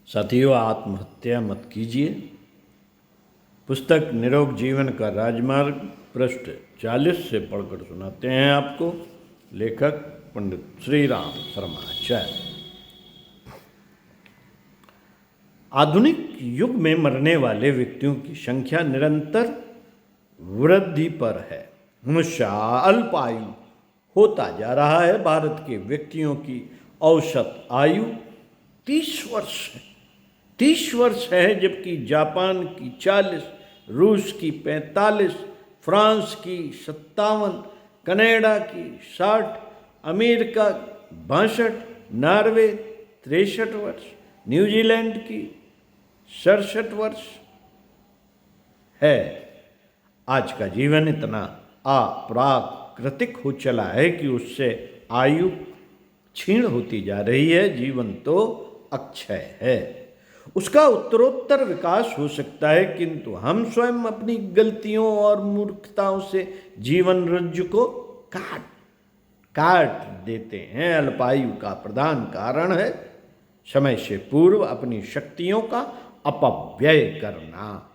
साथियों, आत्महत्या मत कीजिए। पुस्तक निरोग जीवन का राजमार्ग पृष्ठ 40 से पढ़कर सुनाते हैं आपको लेखक पंडित श्री राम शर्माचार्य। आधुनिक युग में मरने वाले व्यक्तियों की संख्या निरंतर वृद्धि पर है। मनुष्य अल्पायु होता जा रहा है। भारत के व्यक्तियों की औसत आयु 30 वर्ष है। 30 वर्ष है, जबकि जापान की 40, रूस की 45, फ्रांस की 57, कनाडा की 60, अमेरिका 62, नॉर्वे 63 वर्ष, न्यूजीलैंड की 67 वर्ष है। आज का जीवन इतना अप्राकृतिक हो चला है कि उससे आयु क्षीण होती जा रही है। जीवन तो अक्षय है, उसका उत्तरोत्तर विकास हो सकता है, किंतु हम स्वयं अपनी गलतियों और मूर्खताओं से जीवन रज्जु को काट देते हैं। अल्पायु का प्रधान कारण है समय से पूर्व अपनी शक्तियों का अपव्यय करना।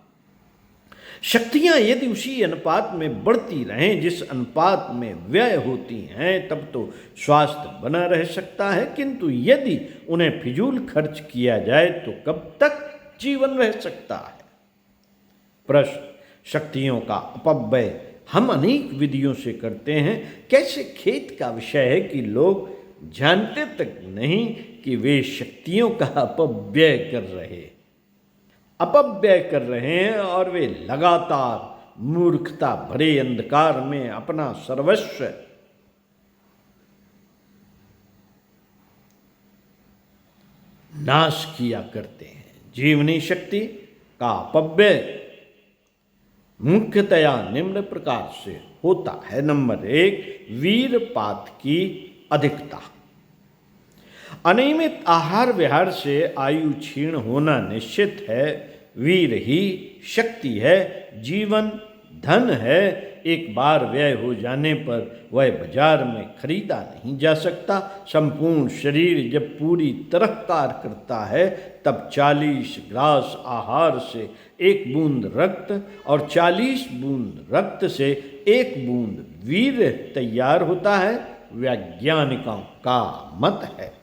शक्तियां यदि उसी अनुपात में बढ़ती रहें जिस अनुपात में व्यय होती हैं, तब तो स्वास्थ्य बना रह सकता है, किंतु यदि उन्हें फिजूल खर्च किया जाए तो कब तक जीवन रह सकता है। प्रश्न: शक्तियों का अपव्यय हम अनेक विधियों से करते हैं। कैसे खेद का विषय है कि लोग जानते तक नहीं कि वे शक्तियों का अपव्यय कर रहे हैं और वे लगातार मूर्खता भरे अंधकार में अपना सर्वस्व नाश किया करते हैं। जीवनी शक्ति का अपव्यय मुख्यतया निम्न प्रकार से होता है। नंबर 1, वीरपात की अधिकता। अनियमित आहार विहार से आयु क्षीण होना निश्चित है। वीर ही शक्ति है, जीवन धन है। एक बार व्यय हो जाने पर वह बाजार में खरीदा नहीं जा सकता। संपूर्ण शरीर जब पूरी तरह कार्य करता है, तब 40 ग्रास आहार से 1 बूंद रक्त और 40 बूंद रक्त से 1 बूंद वीर तैयार होता है। वैज्ञानिकों का मत है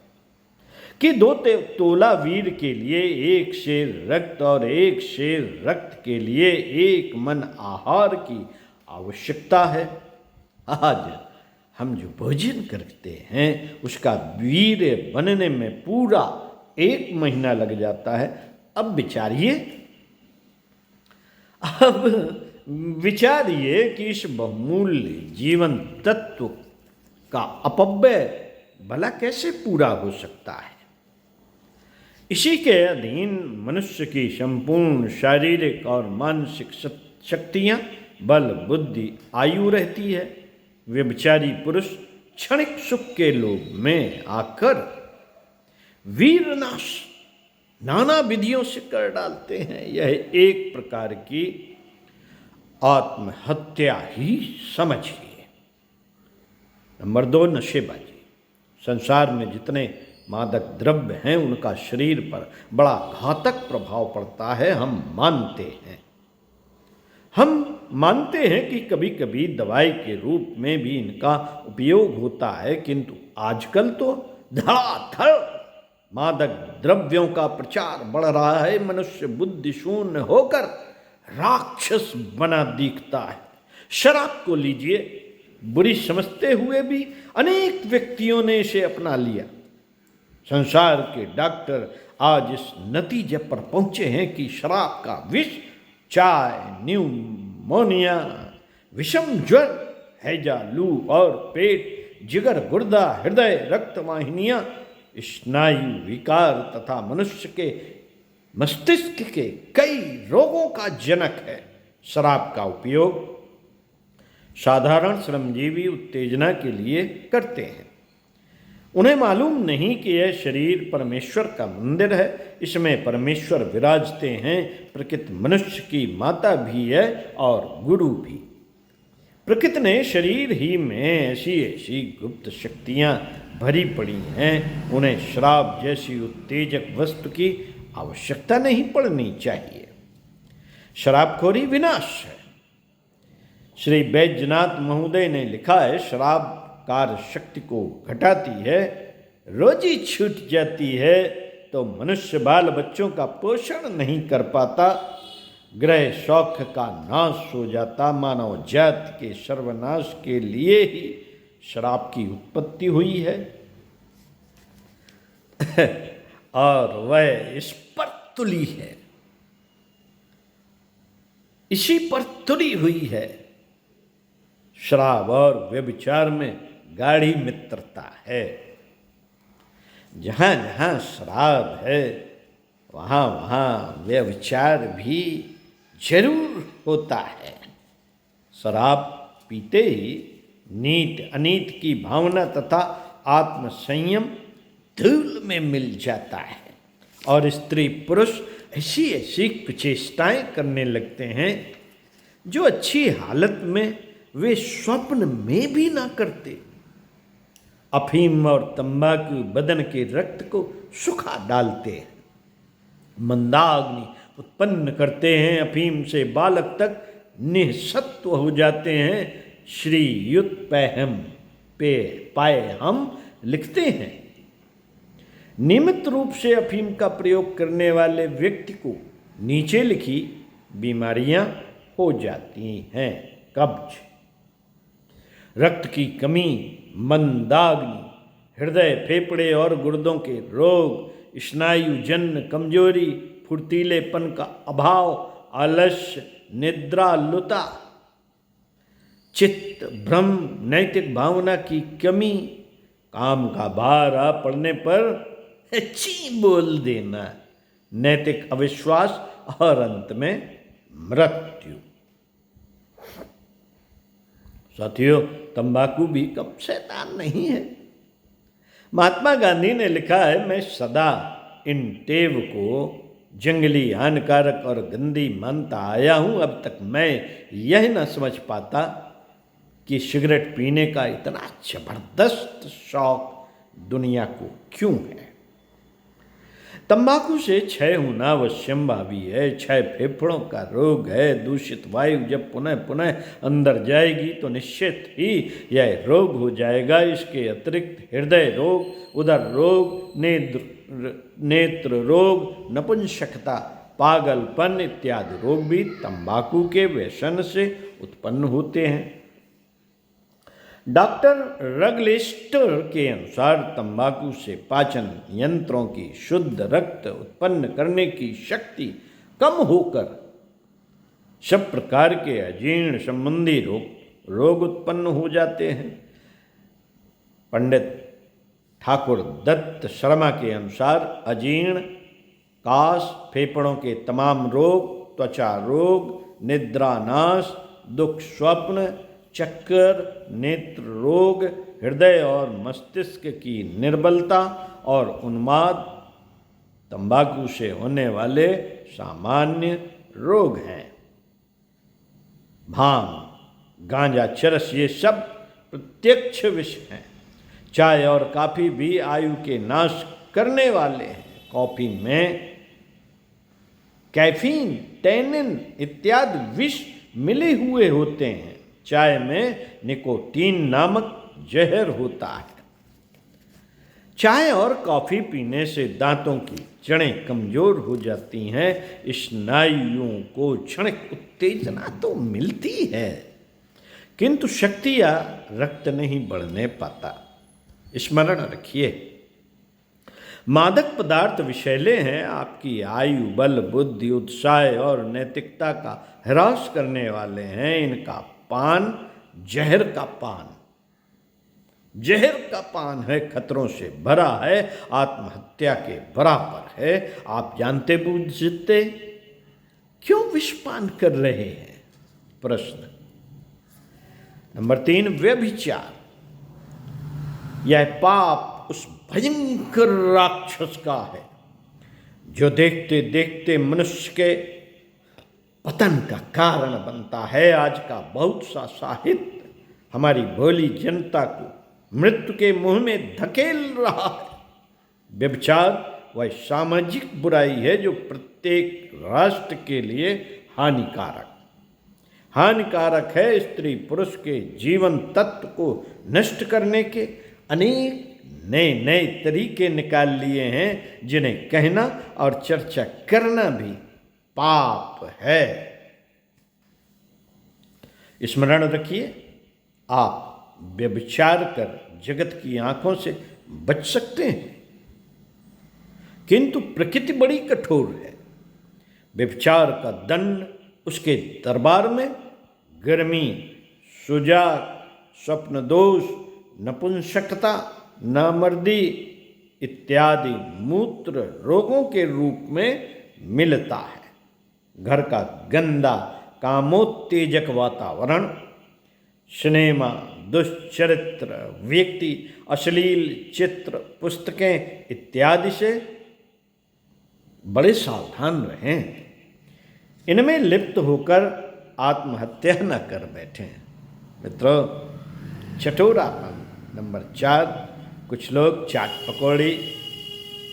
कि 2 तोला वीर के लिए 1 सेर रक्त और 1 सेर रक्त के लिए 1 मन आहार की आवश्यकता है। आज हम जो भोजन करते हैं उसका वीर बनने में पूरा 1 महीना लग जाता है। अब विचारिए कि इस बहुमूल्य जीवन तत्व का अपव्यय भला कैसे पूरा हो सकता है। इसी के अधीन मनुष्य की संपूर्ण शारीरिक और मानसिक शक्तियां, बल, बुद्धि, आयु रहती है। व्यभिचारी पुरुष क्षणिक सुख के लोभ में आकर वीरनाश नाना विधियों से कर डालते हैं। यह एक प्रकार की आत्महत्या ही समझिए। नंबर 2, नशेबाजी। संसार में जितने मादक द्रव्य हैं उनका शरीर पर बड़ा घातक प्रभाव पड़ता है। हम मानते हैं कि कभी कभी दवाई के रूप में भी इनका उपयोग होता है, किंतु आजकल तो धड़ाधड़ मादक द्रव्यों का प्रचार बढ़ रहा है। मनुष्य बुद्धि शून्य होकर राक्षस बना दिखता है। शराब को लीजिए, बुरी समझते हुए भी अनेक व्यक्तियों ने इसे अपना लिया। संसार के डॉक्टर आज इस नतीजे पर पहुंचे हैं कि शराब का विष चाय, न्यूमोनिया, विषम ज्वर, हैजा, लू और पेट, जिगर, गुर्दा, हृदय, रक्त वाहिनियां, स्नायु विकार तथा मनुष्य के मस्तिष्क के कई रोगों का जनक है। शराब का उपयोग साधारण श्रमजीवी उत्तेजना के लिए करते हैं। उन्हें मालूम नहीं कि यह शरीर परमेश्वर का मंदिर है। इसमें परमेश्वर विराजते हैं। प्रकृति मनुष्य की माता भी है और गुरु भी। प्रकृति ने शरीर ही में ऐसी गुप्त शक्तियां भरी पड़ी हैं, उन्हें शराब जैसी उत्तेजक वस्तु की आवश्यकता नहीं पड़नी चाहिए। शराबखोरी विनाश है। श्री बैजनाथ महोदय ने लिखा है, शराब कार्य शक्ति को घटाती है, रोजी छूट जाती है तो मनुष्य बाल बच्चों का पोषण नहीं कर पाता, ग्रह शौक का नाश हो जाता। मानव जाति के सर्वनाश के लिए ही शराब की उत्पत्ति हुई है और वह इस पर तुली है, इसी पर तुली हुई है। शराब और व्यभिचार में गाढ़ी मित्रता है। जहाँ जहाँ शराब है वहाँ वहाँ व्यभिचार भी जरूर होता है। शराब पीते ही नीत अनीत की भावना तथा आत्मसंयम धूल में मिल जाता है और स्त्री पुरुष ऐसी ऐसी कुचेष्टाएं करने लगते हैं जो अच्छी हालत में वे स्वप्न में भी ना करते। अफीम और तंबाकू बदन के रक्त को सुखा डालते हैं, मंदाग्नि उत्पन्न करते हैं, अफीम से बालक तक निःसत्व हो जाते हैं। श्री युत्पैहम पे पाए हम लिखते हैं, नियमित रूप से अफीम का प्रयोग करने वाले व्यक्ति को नीचे लिखी बीमारियां हो जाती हैं। कब्ज, रक्त की कमी, मंदाग्नि, हृदय फेफड़े और गुर्दों के रोग, स्नायुजन्य कमजोरी, फुर्तीलेपन का अभाव, आलस्य, निद्रालुता, चित्त भ्रम, नैतिक भावना की कमी, काम का भार आ पड़ने पर ची बोल देना, नैतिक अविश्वास और अंत में मृत्यु। साथियों, तंबाकू भी कम शैतान नहीं है। महात्मा गांधी ने लिखा है, मैं सदा इन टेव को जंगली, हानिकारक और गंदी मानता आया हूं। अब तक मैं यह न समझ पाता कि सिगरेट पीने का इतना जबरदस्त शौक दुनिया को क्यों है। तंबाकू से क्षय होना अवश्यंभावी है। क्षय फेफड़ों का रोग है। दूषित वायु जब पुनः पुनः अंदर जाएगी तो निश्चित ही यह रोग हो जाएगा। इसके अतिरिक्त हृदय रोग, उदर रोग, नेत्र रोग, नपुंसकता, पागलपन इत्यादि रोग भी तंबाकू के व्यसन से उत्पन्न होते हैं। डॉक्टर रगलिस्टर के अनुसार तंबाकू से पाचन यंत्रों की शुद्ध रक्त उत्पन्न करने की शक्ति कम होकर सब प्रकार के अजीर्ण संबंधी रोग उत्पन्न हो जाते हैं। पंडित ठाकुर दत्त शर्मा के अनुसार अजीर्ण, कास, फेफड़ों के तमाम रोग, त्वचा रोग, निद्रानाश, दुख स्वप्न, चक्कर, नेत्र रोग, हृदय और मस्तिष्क की निर्बलता और उन्माद तंबाकू से होने वाले सामान्य रोग हैं। भांग, गांजा, चरस ये सब प्रत्यक्ष विष हैं। चाय और कॉफी भी आयु के नाश करने वाले हैं। कॉफी में कैफीन, टैनिन इत्यादि विष मिले हुए होते हैं। चाय में निकोटीन नामक जहर होता है। चाय और कॉफी पीने से दांतों की जड़ें कमजोर हो जाती हैं। स्नायुओं को क्षणिक उत्तेजना तो मिलती है किंतु शक्ति या रक्त नहीं बढ़ने पाता। स्मरण रखिए, मादक पदार्थ विषैले हैं। आपकी आयु, बल, बुद्धि, उत्साह और नैतिकता का ह्रास करने वाले हैं। इनका पान जहर का पान है, खतरों से भरा है, आत्महत्या के बराबर है। आप जानते बूझते क्यों विषपान कर रहे हैं? प्रश्न नंबर 3, व्यभिचार। यह पाप उस भयंकर राक्षस का है जो देखते देखते मनुष्य के पतन का कारण बनता है। आज का बहुत सा साहित्य हमारी भोली जनता को मृत्यु के मुंह में धकेल रहा है। व्यभिचार वह सामाजिक बुराई है जो प्रत्येक राष्ट्र के लिए हानिकारक है। स्त्री पुरुष के जीवन तत्व को नष्ट करने के अनेक नए नए तरीके निकाल लिए हैं जिन्हें कहना और चर्चा करना भी पाप है। स्मरण रखिए, आप व्यभिचार कर जगत की आंखों से बच सकते हैं, किंतु प्रकृति बड़ी कठोर है। व्यभिचार का दंड उसके दरबार में गर्मी, सुजाक, स्वप्न दोष, नपुंसकता, नामर्दी इत्यादि मूत्र रोगों के रूप में मिलता है। घर का गंदा कामोत्तेजक वातावरण, सिनेमा, दुष्चरित्र व्यक्ति, अश्लील चित्र, पुस्तकें इत्यादि से बड़े सावधान रहें। इनमें लिप्त होकर आत्महत्या न कर बैठें। मित्रों, चटोरापन नंबर 4, कुछ लोग चाट पकौड़ी,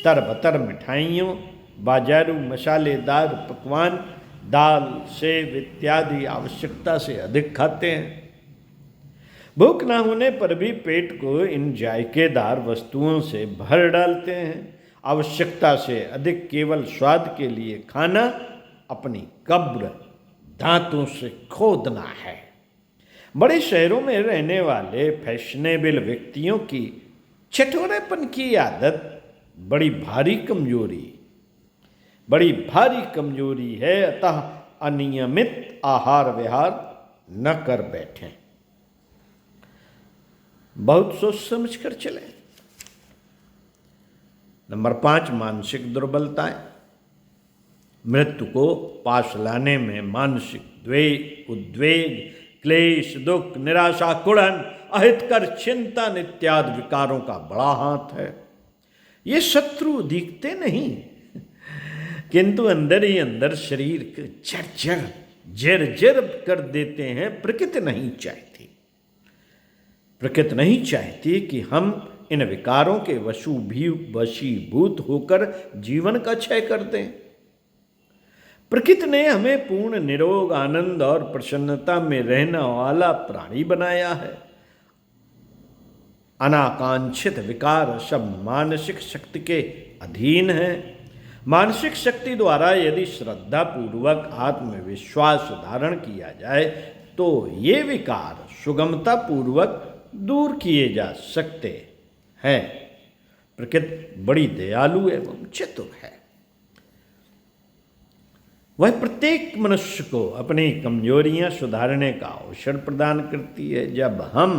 तरबतर मिठाइयों, बाजारू मसालेदार पकवान, दाल, सेब इत्यादि आवश्यकता से अधिक खाते हैं। भूख ना होने पर भी पेट को इन जायकेदार वस्तुओं से भर डालते हैं। आवश्यकता से अधिक केवल स्वाद के लिए खाना अपनी कब्र दांतों से खोदना है। बड़े शहरों में रहने वाले फैशनेबल व्यक्तियों की चटोरेपन की आदत बड़ी भारी कमजोरी है। अतः अनियमित आहार विहार न कर बैठें। बहुत सोच समझ कर चलें। नंबर 5, मानसिक दुर्बलताएं। मृत्यु को पास लाने में मानसिक द्वेग, उद्वेग, क्लेश, दुख, निराशा, कुड़न, अहितकर चिंतन इत्यादि विकारों का बड़ा हाथ है। ये शत्रु दिखते नहीं, किंतु अंदर ही अंदर शरीर को जर्जर कर देते हैं। प्रकृति नहीं चाहती कि हम इन विकारों के वशीभूत होकर जीवन का क्षय कर दें। प्रकृति ने हमें पूर्ण निरोग, आनंद और प्रसन्नता में रहने वाला प्राणी बनाया है। अनाकांक्षित विकार सब मानसिक शक्ति के अधीन हैं। मानसिक शक्ति द्वारा यदि श्रद्धापूर्वक आत्मविश्वास धारण किया जाए तो ये विकार सुगमता पूर्वक दूर किए जा सकते हैं। प्रकृति बड़ी दयालु एवं चतुर है। वह प्रत्येक मनुष्य को अपनी कमजोरियां सुधारने का अवसर प्रदान करती है। जब हम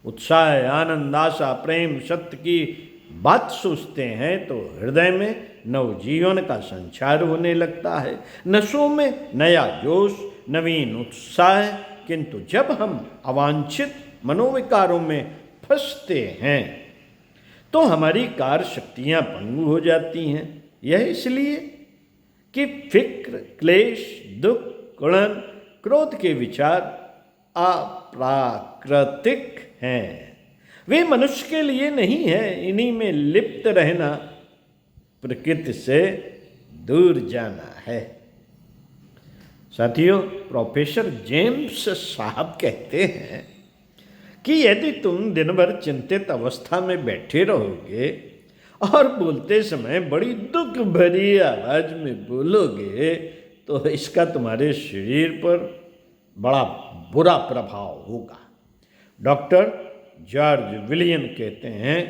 उत्साह, आनंद, आशा, प्रेम, सत्य की बात सोचते हैं तो हृदय में नवजीवन का संचार होने लगता है। नसों में नया जोश, नवीन उत्साह। किंतु जब हम अवांछित मनोविकारों में फंसते हैं तो हमारी कार्य शक्तियां भंगुर हो जाती हैं। यह इसलिए कि फिक्र, क्लेश, दुख, कुड़न, क्रोध के विचार अप्राकृतिक हैं। वे मनुष्य के लिए नहीं है। इन्हीं में लिप्त रहना प्रकृति से दूर जाना है। साथियों, प्रोफेसर जेम्स साहब कहते हैं कि यदि तुम दिन भर चिंतित अवस्था में बैठे रहोगे और बोलते समय बड़ी दुख भरी आवाज में बोलोगे तो इसका तुम्हारे शरीर पर बड़ा बुरा प्रभाव होगा। डॉक्टर जॉर्ज विलियम कहते हैं,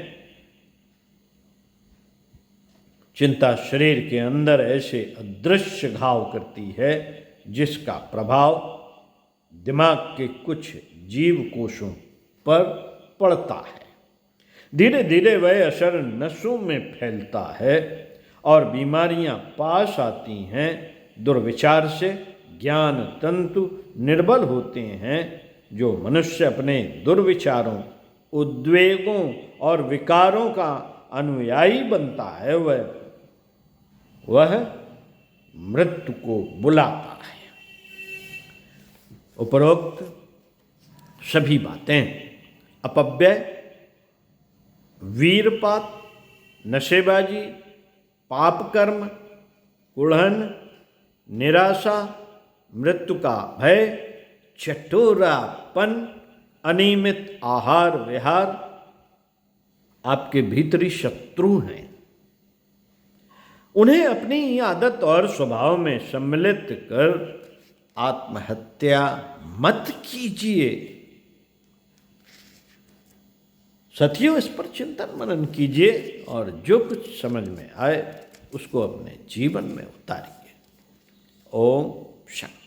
चिंता शरीर के अंदर ऐसे अदृश्य घाव करती है जिसका प्रभाव दिमाग के कुछ जीव कोशों पर पड़ता है। धीरे धीरे वह असर नसों में फैलता है और बीमारियां पास आती हैं। दुर्विचार से ज्ञान तंतु निर्बल होते हैं। जो मनुष्य अपने दुर्विचारों, उद्वेगों और विकारों का अनुयायी बनता है वह मृत्यु को बुलाता है। उपरोक्त सभी बातें अपव्यय, वीरपात, नशेबाजी, पाप कर्म, कुढ़न, निराशा, मृत्यु का भय, चटोरापन, अनियमित आहार विहार आपके भीतरी शत्रु हैं। उन्हें अपनी आदत और स्वभाव में सम्मिलित कर आत्महत्या मत कीजिए। साथियों, इस पर चिंतन मनन कीजिए और जो कुछ समझ में आए उसको अपने जीवन में उतारिए। ओम शांति।